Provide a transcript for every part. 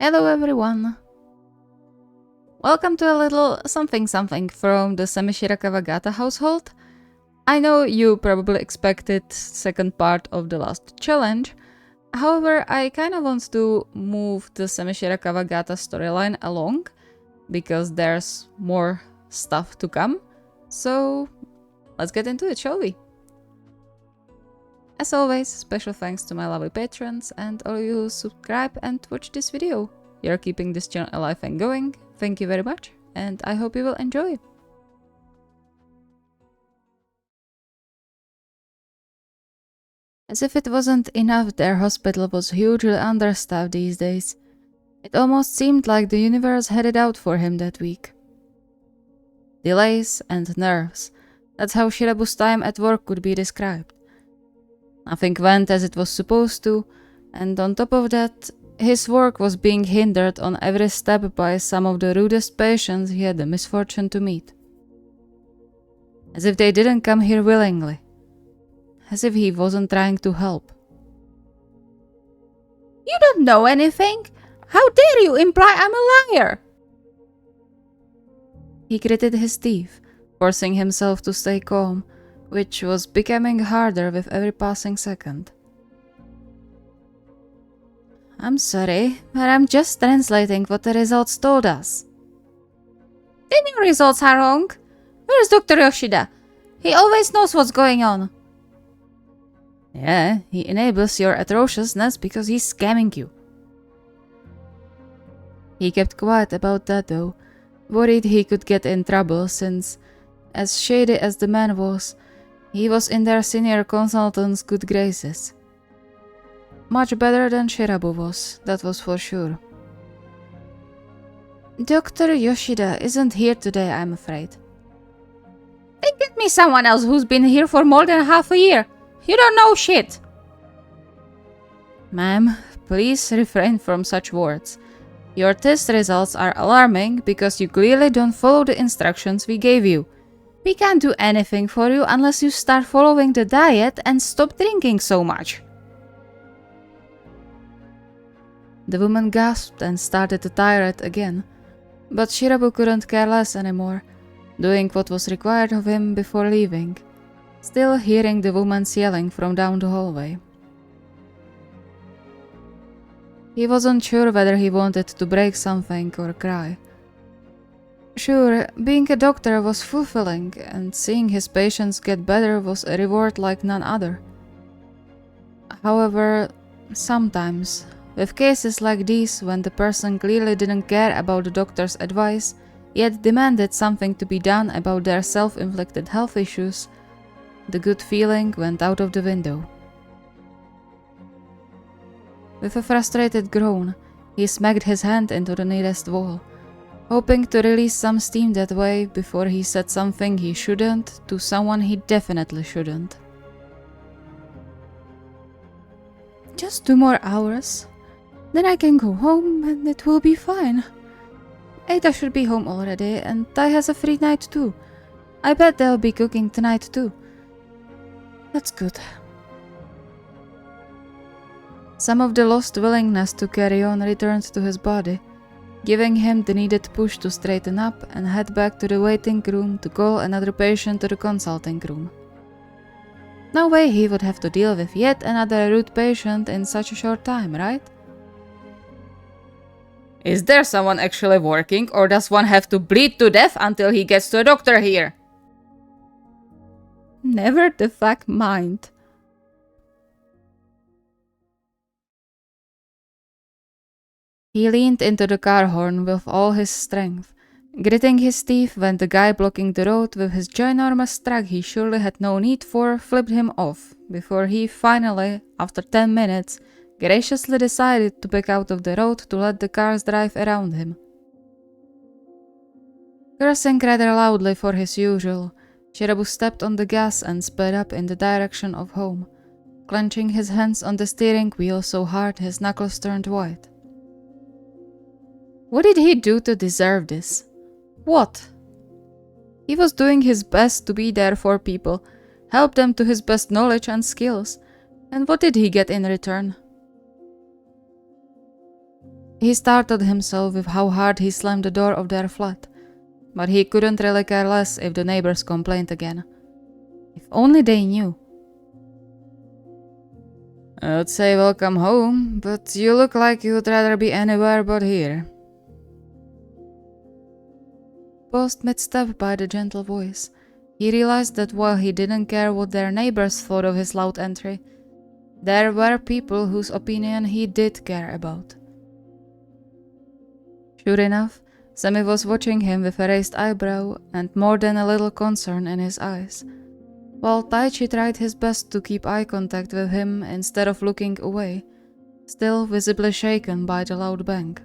Hello everyone! Welcome to a little something from the SemiShiraKawaGata household. I know you probably expected second part of the last challenge. However, I kinda want to move the SemiShiraKawaGata storyline along, because there's more stuff to come. So let's get into it, shall we? As always, special thanks to my lovely patrons and all you who subscribe and watch this video. You're keeping this channel alive and going. Thank you very much, and I hope you will enjoy. As if it wasn't enough, their hospital was hugely understaffed these days. It almost seemed like the universe had it out for him that week. Delays and nerves. That's how Shirabu's time at work could be described. Nothing went as it was supposed to, and on top of that, his work was being hindered on every step by some of the rudest patients he had the misfortune to meet. As if they didn't come here willingly. As if he wasn't trying to help. You don't know anything! How dare you imply I'm a liar! He gritted his teeth, forcing himself to stay calm, which was becoming harder with every passing second. I'm sorry, but I'm just translating what the results told us. Then your results are wrong. Where's Dr. Yoshida? He always knows what's going on. Yeah, he enables your atrociousness because he's scamming you. He kept quiet about that though, worried he could get in trouble since, as shady as the man was, he was in their senior consultant's good graces. Much better than Shirabu was, that was for sure. Dr. Yoshida isn't here today, I'm afraid. Then get me someone else who's been here for more than half a year. You don't know shit. Ma'am, please refrain from such words. Your test results are alarming because you clearly don't follow the instructions we gave you. We can't do anything for you unless you start following the diet and stop drinking so much. The woman gasped and started to tirade again, but Shirabu couldn't care less anymore, doing what was required of him before leaving, still hearing the woman's yelling from down the hallway. He wasn't sure whether he wanted to break something or cry. Sure, being a doctor was fulfilling, and seeing his patients get better was a reward like none other. However, sometimes, with cases like these when the person clearly didn't care about the doctor's advice, yet demanded something to be done about their self-inflicted health issues, the good feeling went out of the window. With a frustrated groan, he smacked his hand into the nearest wall, hoping to release some steam that way before he said something he shouldn't to someone he definitely shouldn't. Just 2 more hours. Then I can go home and it will be fine. Ada should be home already and Tai has a free night too. I bet they'll be cooking tonight too. That's good. Some of the lost willingness to carry on returned to his body, giving him the needed push to straighten up and head back to the waiting room to call another patient to the consulting room. No way he would have to deal with yet another rude patient in such a short time, right? Is there someone actually working, or does one have to bleed to death until he gets to a doctor here? Never the fuck mind. He leaned into the car horn with all his strength, gritting his teeth when the guy blocking the road with his ginormous truck he surely had no need for flipped him off, before he finally, after 10 minutes, graciously decided to back out of the road to let the cars drive around him. Cursing rather loudly for his usual, Shirabu stepped on the gas and sped up in the direction of home, clenching his hands on the steering wheel so hard his knuckles turned white. What did he do to deserve this? What? He was doing his best to be there for people, help them to his best knowledge and skills, and what did he get in return? He startled himself with how hard he slammed the door of their flat, but he couldn't really care less if the neighbors complained again. If only they knew. I'd say welcome home, but you look like you'd rather be anywhere but here. Paused mid-step by the gentle voice, he realized that while he didn't care what their neighbors thought of his loud entry, there were people whose opinion he did care about. Sure enough, Semi was watching him with a raised eyebrow and more than a little concern in his eyes, while Taichi tried his best to keep eye contact with him instead of looking away, still visibly shaken by the loud bang.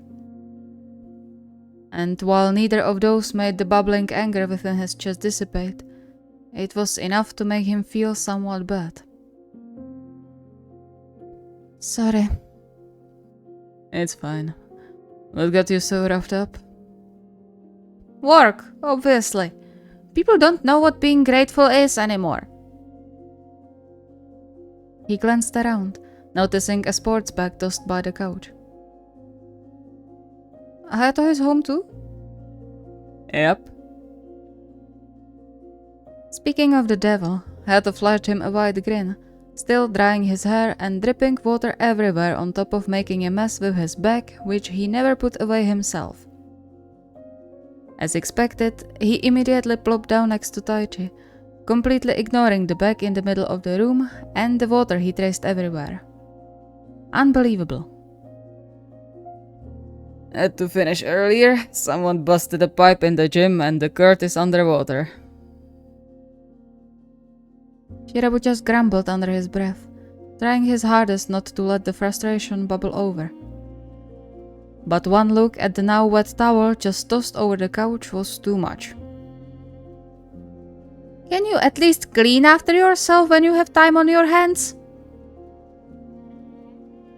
And while neither of those made the bubbling anger within his chest dissipate, it was enough to make him feel somewhat bad. Sorry. It's fine. What got you so roughed up? Work, obviously. People don't know what being grateful is anymore. He glanced around, noticing a sports bag tossed by the couch. Hayato is home too? Yep. Speaking of the devil, Hayato flashed him a wide grin, still drying his hair and dripping water everywhere on top of making a mess with his bag, which he never put away himself. As expected, he immediately plopped down next to Taichi, completely ignoring the bag in the middle of the room and the water he traced everywhere. Unbelievable. Had to finish earlier. Someone busted a pipe in the gym and the Kurt is underwater. Shirabu just grumbled under his breath, trying his hardest not to let the frustration bubble over. But one look at the now wet towel just tossed over the couch was too much. Can you at least clean after yourself when you have time on your hands?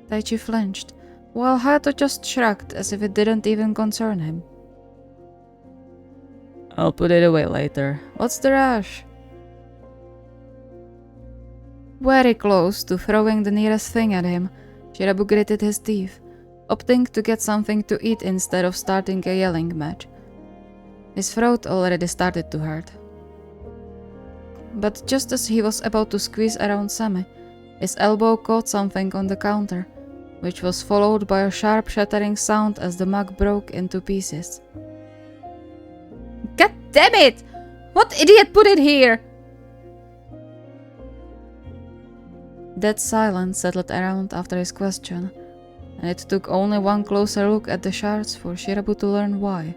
Taichi flinched, while Hayato just shrugged as if it didn't even concern him. I'll put it away later. What's the rush? Very close to throwing the nearest thing at him, Shirabu gritted his teeth, opting to get something to eat instead of starting a yelling match. His throat already started to hurt. But just as he was about to squeeze around Semi, his elbow caught something on the counter, which was followed by a sharp shattering sound as the mug broke into pieces. God damn it! What idiot put it here? Dead silence settled around after his question, and it took only one closer look at the shards for Shirabu to learn why.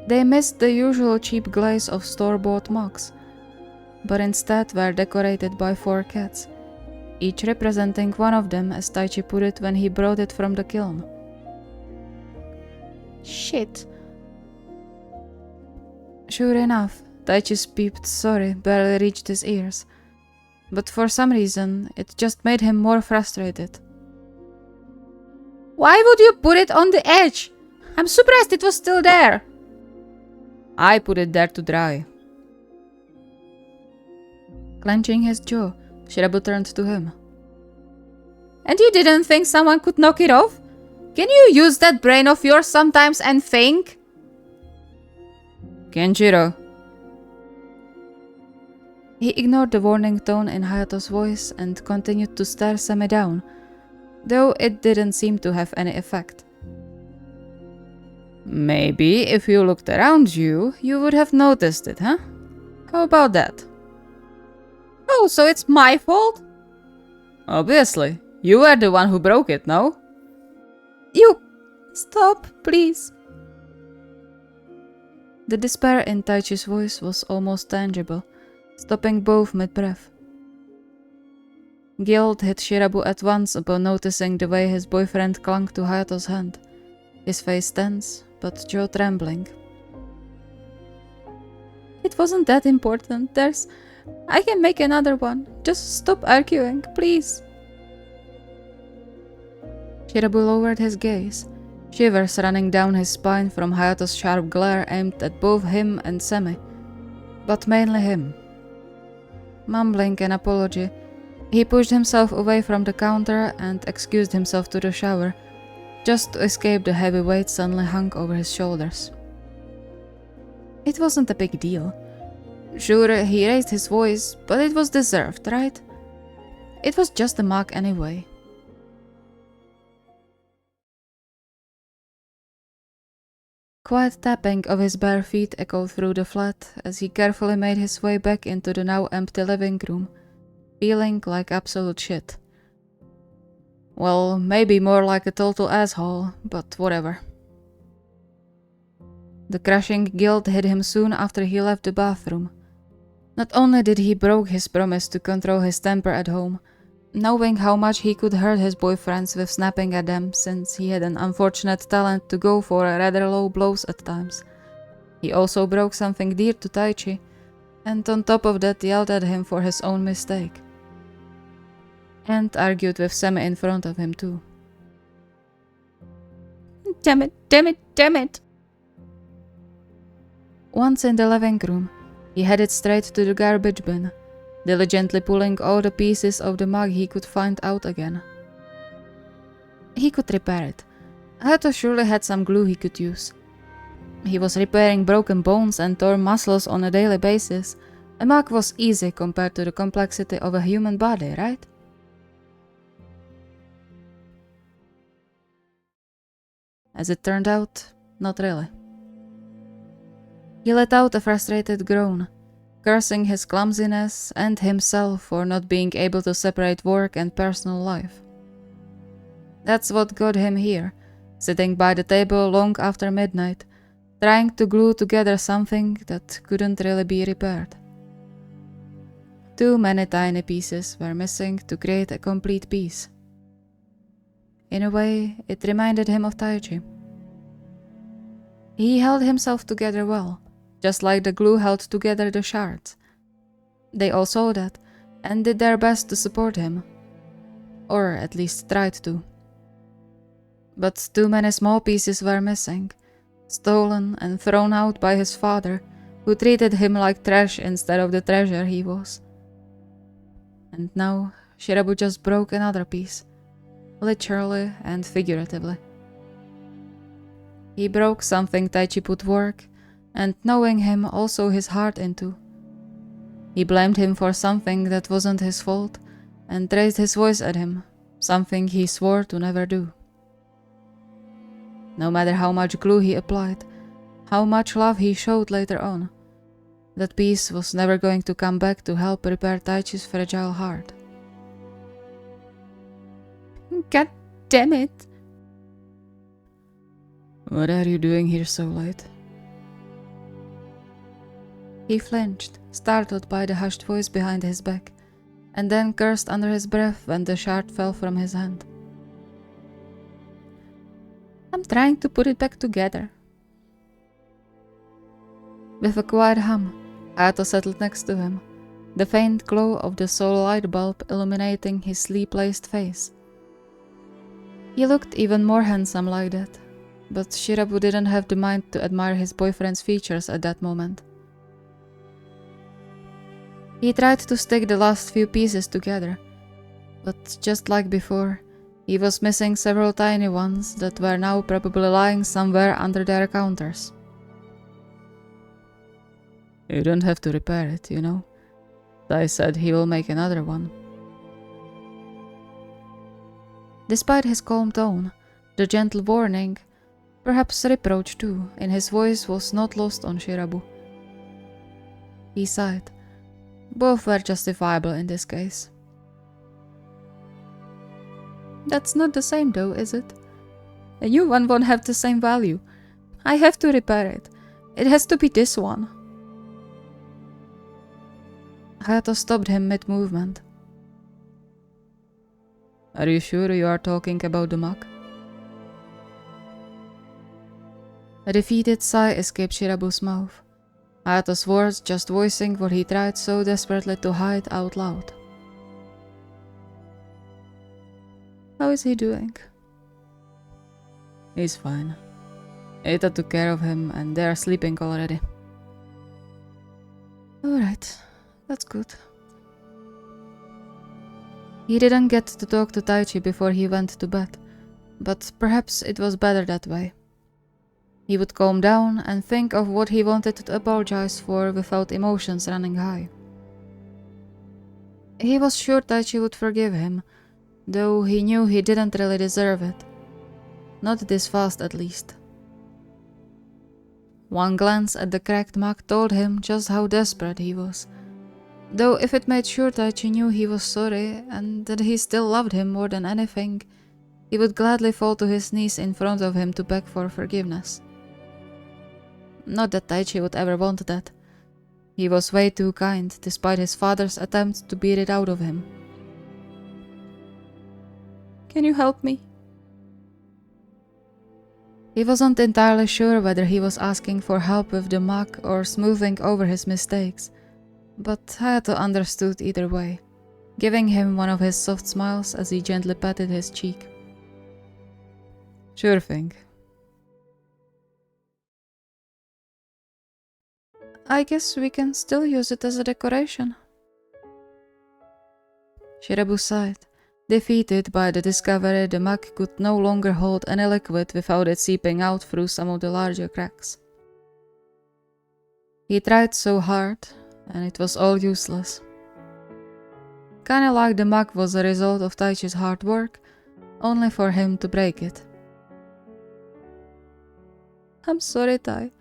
They missed the usual cheap glaze of store-bought mugs, but instead were decorated by 4 cats, each representing one of them as Taichi put it when he brought it from the kiln. Shit. Sure enough, Taichi's peeped sorry barely reached his ears, but for some reason it just made him more frustrated. Why would you put it on the edge? I'm surprised it was still there. I put it there to dry. Clenching his jaw, Shirabu turned to him. And you didn't think someone could knock it off? Can you use that brain of yours sometimes and think? Kenjiro. He ignored the warning tone in Hayato's voice and continued to stare Semi down, though it didn't seem to have any effect. Maybe if you looked around you, you would have noticed it, huh? How about that? Oh, so it's my fault? Obviously. You were the one who broke it, no? You... Stop, please. The despair in Taichi's voice was almost tangible, stopping both mid-breath. Guilt hit Shirabu at once upon noticing the way his boyfriend clung to Hayato's hand, his face tense, but jaw trembling. It wasn't that important. I can make another one. Just stop arguing, please. Shirabu lowered his gaze, shivers running down his spine from Hayato's sharp glare aimed at both him and Semi, but mainly him. Mumbling an apology, he pushed himself away from the counter and excused himself to the shower, just to escape the heavy weight suddenly hung over his shoulders. It wasn't a big deal. Sure, he raised his voice, but it was deserved, right? It was just a mug anyway. Quiet tapping of his bare feet echoed through the flat as he carefully made his way back into the now empty living room, feeling like absolute shit. Well, maybe more like a total asshole, but whatever. The crushing guilt hit him soon after he left the bathroom. Not only did he broke his promise to control his temper at home, knowing how much he could hurt his boyfriends with snapping at them since he had an unfortunate talent to go for rather low blows at times. He also broke something dear to Taichi, and on top of that yelled at him for his own mistake. And argued with Semi in front of him too. Damn it, damn it, damn it! Once in the living room, he headed straight to the garbage bin, diligently pulling all the pieces of the mug he could find out again. He could repair it. Hayato surely had some glue he could use. He was repairing broken bones and torn muscles on a daily basis. A mug was easy compared to the complexity of a human body, right? As it turned out, not really. He let out a frustrated groan, cursing his clumsiness and himself for not being able to separate work and personal life. That's what got him here, sitting by the table long after midnight, trying to glue together something that couldn't really be repaired. Too many tiny pieces were missing to create a complete piece. In a way, it reminded him of Taichi. He held himself together well, just like the glue held together the shards. They all saw that, and did their best to support him. Or at least tried to. But too many small pieces were missing, stolen and thrown out by his father, who treated him like trash instead of the treasure he was. And now, Shirabu just broke another piece, literally and figuratively. He broke something Taichi put work, and knowing him also his heart into. He blamed him for something that wasn't his fault, and raised his voice at him, something he swore to never do. No matter how much glue he applied, how much love he showed later on, that piece was never going to come back to help repair Taichi's fragile heart. God damn it! What are you doing here so late? He flinched, startled by the hushed voice behind his back, and then cursed under his breath when the shard fell from his hand. I'm trying to put it back together. With a quiet hum, Hayato settled next to him, the faint glow of the solar light bulb illuminating his sleep-laced face. He looked even more handsome like that, but Shirabu didn't have the mind to admire his boyfriend's features at that moment. He tried to stick the last few pieces together, but just like before, he was missing several tiny ones that were now probably lying somewhere under their counters. You don't have to repair it, you know. Tai said he will make another one. Despite his calm tone, the gentle warning, perhaps reproach too, in his voice was not lost on Shirabu. He sighed. Both were justifiable in this case. That's not the same though, is it? A new one won't have the same value. I have to repair it. It has to be this one. Hayato stopped him mid-movement. Are you sure you are talking about the mug? A defeated sigh escaped Shirabu's mouth, Hayato's words just voicing what he tried so desperately to hide out loud. How is he doing? He's fine. Eta took care of him and they are sleeping already. Alright, that's good. He didn't get to talk to Taichi before he went to bed, but perhaps it was better that way. He would calm down and think of what he wanted to apologize for without emotions running high. He was sure Taichi would forgive him, though he knew he didn't really deserve it. Not this fast, at least. One glance at the cracked mug told him just how desperate he was. Though if it made sure Taichi knew he was sorry and that he still loved him more than anything, he would gladly fall to his knees in front of him to beg for forgiveness. Not that Taichi would ever want that. He was way too kind, despite his father's attempt to beat it out of him. Can you help me? He wasn't entirely sure whether he was asking for help with the mug or smoothing over his mistakes, but Hayato understood either way, giving him one of his soft smiles as he gently patted his cheek. Sure thing. I guess we can still use it as a decoration. Shirabu sighed, defeated by the discovery the mug could no longer hold any liquid without it seeping out through some of the larger cracks. He tried so hard, and it was all useless. Kinda like the mug was a result of Taichi's hard work, only for him to break it. I'm sorry, Tai.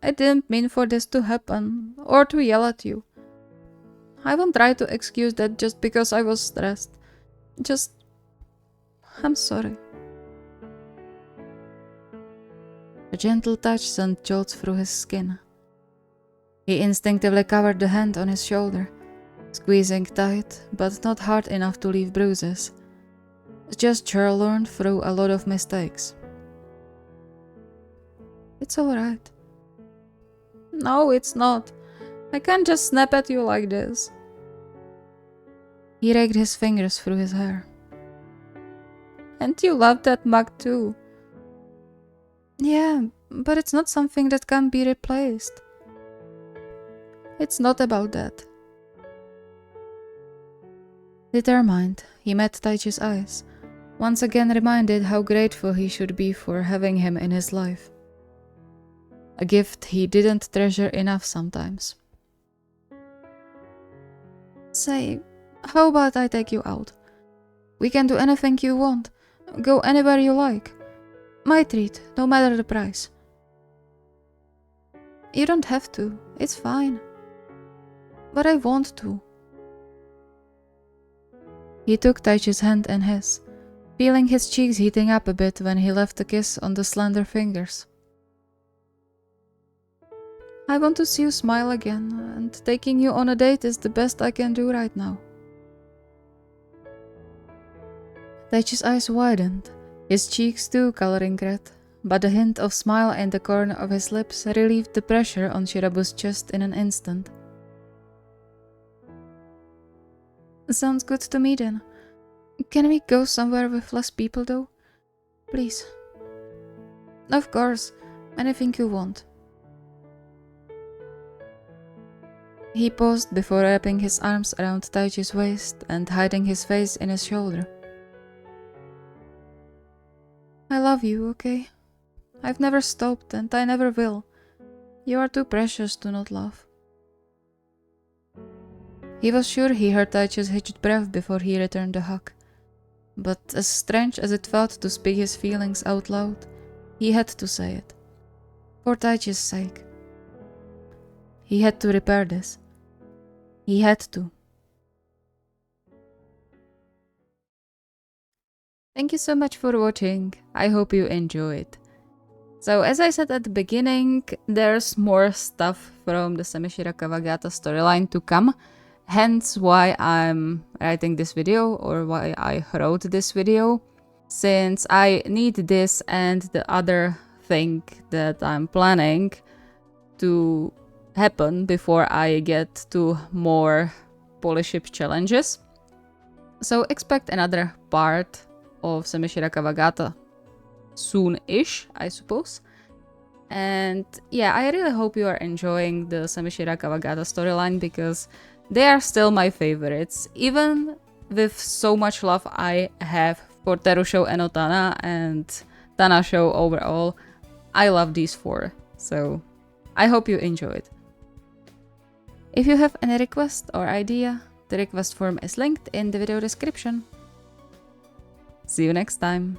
I didn't mean for this to happen, or to yell at you. I won't try to excuse that just because I was stressed. I'm sorry. A gentle touch sent jolts through his skin. He instinctively covered the hand on his shoulder, squeezing tight, but not hard enough to leave bruises. A gesture learned through a lot of mistakes. It's alright. No, it's not. I can't just snap at you like this. He raked his fingers through his hair. And you love that mug too. Yeah, but it's not something that can be replaced. It's not about that. Determined, he met Taichi's eyes, once again reminded how grateful he should be for having him in his life. A gift he didn't treasure enough sometimes. Say, how about I take you out? We can do anything you want. Go anywhere you like. My treat, no matter the price. You don't have to, it's fine. But I want to. He took Taichi's hand in his, feeling his cheeks heating up a bit when he left a kiss on the slender fingers. I want to see you smile again, and taking you on a date is the best I can do right now. Taichi's eyes widened, his cheeks too coloring red, but the hint of smile in the corner of his lips relieved the pressure on Shirabu's chest in an instant. Sounds good to me then. Can we go somewhere with less people though? Please. Of course, anything you want. He paused before wrapping his arms around Taichi's waist and hiding his face in his shoulder. I love you, okay? I've never stopped and I never will. You are too precious to not love. He was sure he heard Taichi's hitched breath before he returned the hug. But as strange as it felt to speak his feelings out loud, he had to say it. For Taichi's sake. He had to repair this. He had to. Thank you so much for watching. I hope you enjoyed. So as I said at the beginning, there's more stuff from the SemiShiraKawaGata storyline to come. Hence why I'm writing this video, or why I wrote this video. Since I need this and the other thing that I'm planning to happen before I get to more Polyship challenges. So expect another part of SemiShiraKawaGata soon-ish, I suppose. And yeah, I really hope you are enjoying the SemiShiraKawaGata storyline, because they are still my favorites. Even with so much love I have for Teru show and Otana, and Tana show overall. I love these 4, so I hope you enjoyed. If you have any request or idea, the request form is linked in the video description. See you next time.